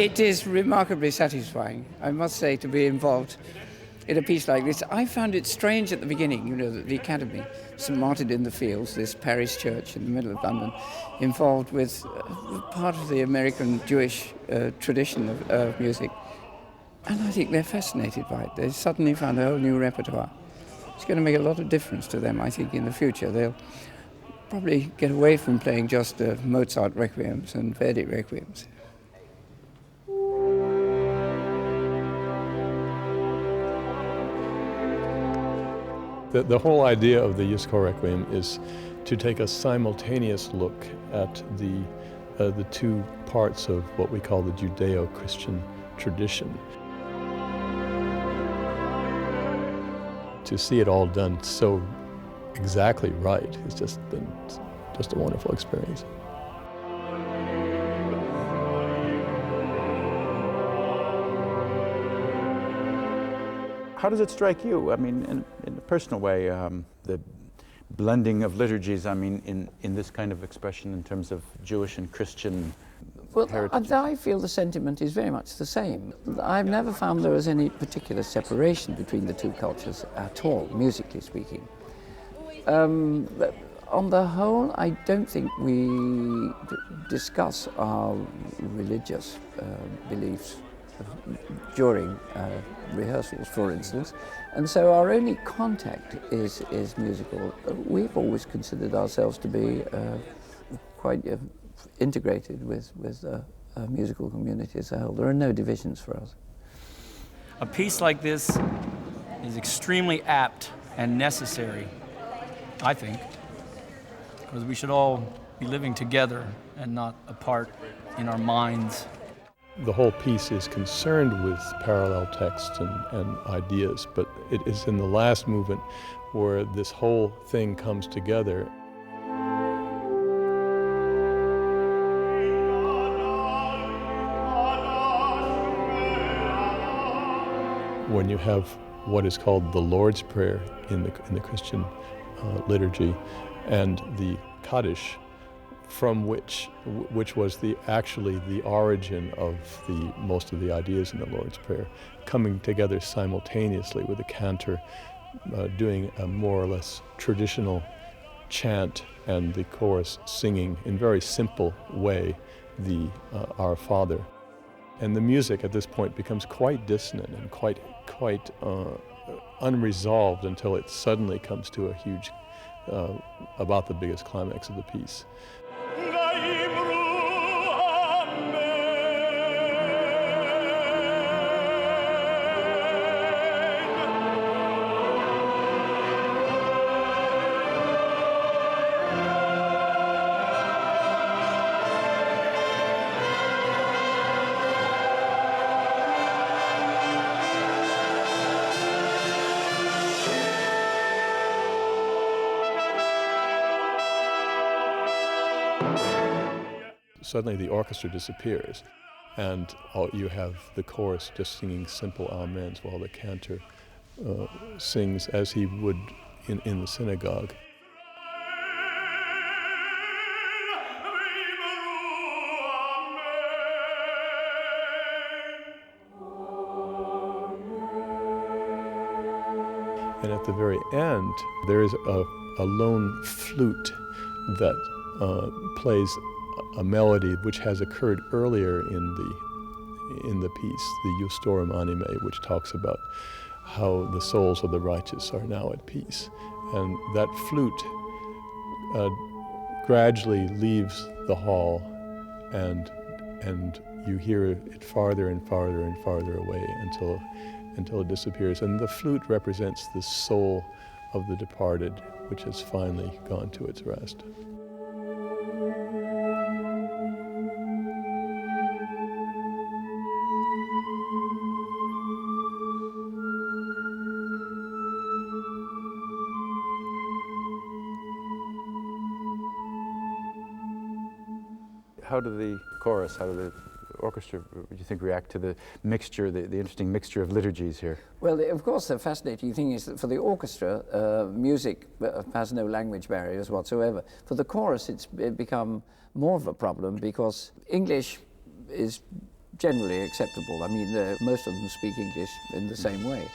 It is remarkably satisfying, I must say, to be involved in a piece like this. I found it strange at the beginning, you know, that the Academy, St Martin in the Fields, this parish church in the middle of London, involved with part of the American Jewish tradition of music. And I think they're fascinated by it. They suddenly found a whole new repertoire. It's going to make a lot of difference to them, I think, in the future. They'll probably get away from playing just Mozart requiems and Verdi requiems. The whole idea of the Yizkor Requiem is to take a simultaneous look at the two parts of what we call the Judeo-Christian tradition. To see it all done so exactly right has just been a wonderful experience. How does it strike you? I mean, in a personal way, the blending of liturgies, I mean, in this kind of expression in terms of Jewish and Christian heritage? I feel the sentiment is very much the same. I've never found there was any particular separation between the two cultures at all, musically speaking. On the whole, I don't think we discuss our religious beliefs during rehearsals, for instance, and so our only contact is musical. We've always considered ourselves to be quite integrated with a musical community as a whole. There are no divisions for us. A piece like this is extremely apt and necessary, I think, because we should all be living together and not apart in our minds. The whole piece is concerned with parallel texts and ideas, but it is in the last movement where this whole thing comes together. When you have what is called the Lord's Prayer in the Christian liturgy, and the Kaddish, from which was actually the origin of most of the ideas in the Lord's Prayer, coming together simultaneously with the cantor doing a more or less traditional chant and the chorus singing in very simple way the Our Father. And the music at this point becomes quite dissonant and quite unresolved until it suddenly comes to a huge, about the biggest climax of the piece. Suddenly the orchestra disappears, and you have the chorus just singing simple amens while the cantor sings as he would in the synagogue. And at the very end, there is a lone flute that plays a melody which has occurred earlier in the piece, the Justorum Animae, which talks about how the souls of the righteous are now at peace. And that flute gradually leaves the hall, and you hear it farther and farther and farther away until it disappears. And the flute represents the soul of the departed, which has finally gone to its rest. How do the chorus, how do the orchestra, do you think, react to the mixture, the interesting mixture of liturgies here? Well, of course, the fascinating thing is that for the orchestra, music has no language barriers whatsoever. For the chorus, it's become more of a problem because English is generally acceptable. I mean, most of them speak English in the same way.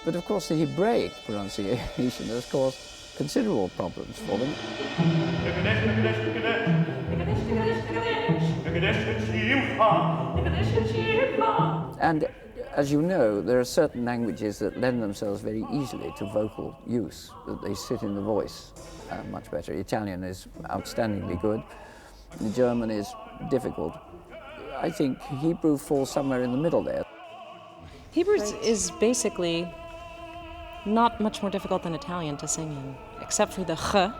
But of course, the Hebraic pronunciation has caused considerable problems for them. And as you know, there are certain languages that lend themselves very easily to vocal use, that they sit in the voice much better. Italian is outstandingly good. German is difficult. I think Hebrew falls somewhere in the middle there. Hebrew is basically not much more difficult than Italian to sing in, except for the ch,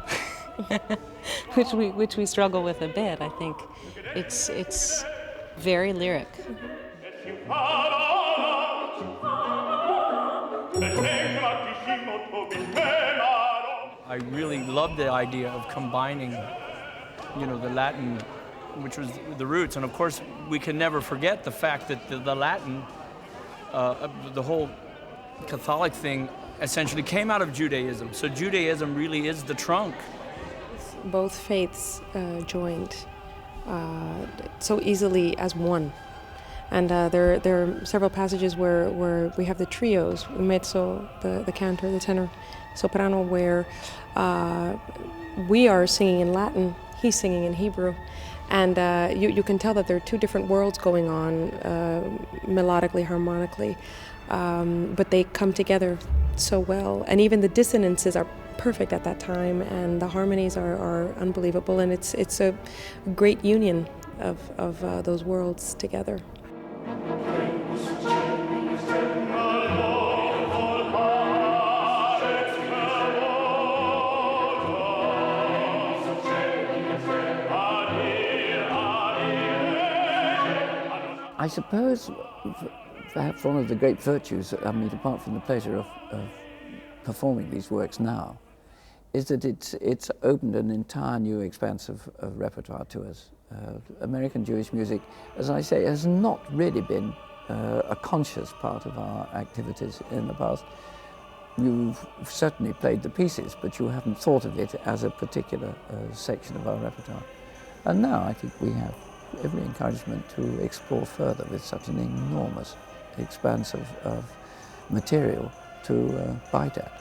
which we struggle with a bit. I think it's very lyric. I really love the idea of combining, the Latin, which was the roots, and of course we can never forget the fact that the Latin, the whole Catholic thing essentially came out of Judaism. So Judaism really is the trunk. Both faiths joined so easily as one. And there are several passages where we have the trios, mezzo, the cantor, the tenor, soprano, where we are singing in Latin, he's singing in Hebrew. And you can tell that there are two different worlds going on, melodically, harmonically, but they come together so well. And even the dissonances are perfect at that time, and the harmonies are unbelievable, and it's a great union of those worlds together. I suppose perhaps one of the great virtues, apart from the pleasure of performing these works now, is that it's opened an entire new expanse of repertoire to us. American Jewish music, as I say, has not really been a conscious part of our activities in the past. You've certainly played the pieces, but you haven't thought of it as a particular section of our repertoire. And now I think we have every encouragement to explore further with such an enormous expanse of material to bite at.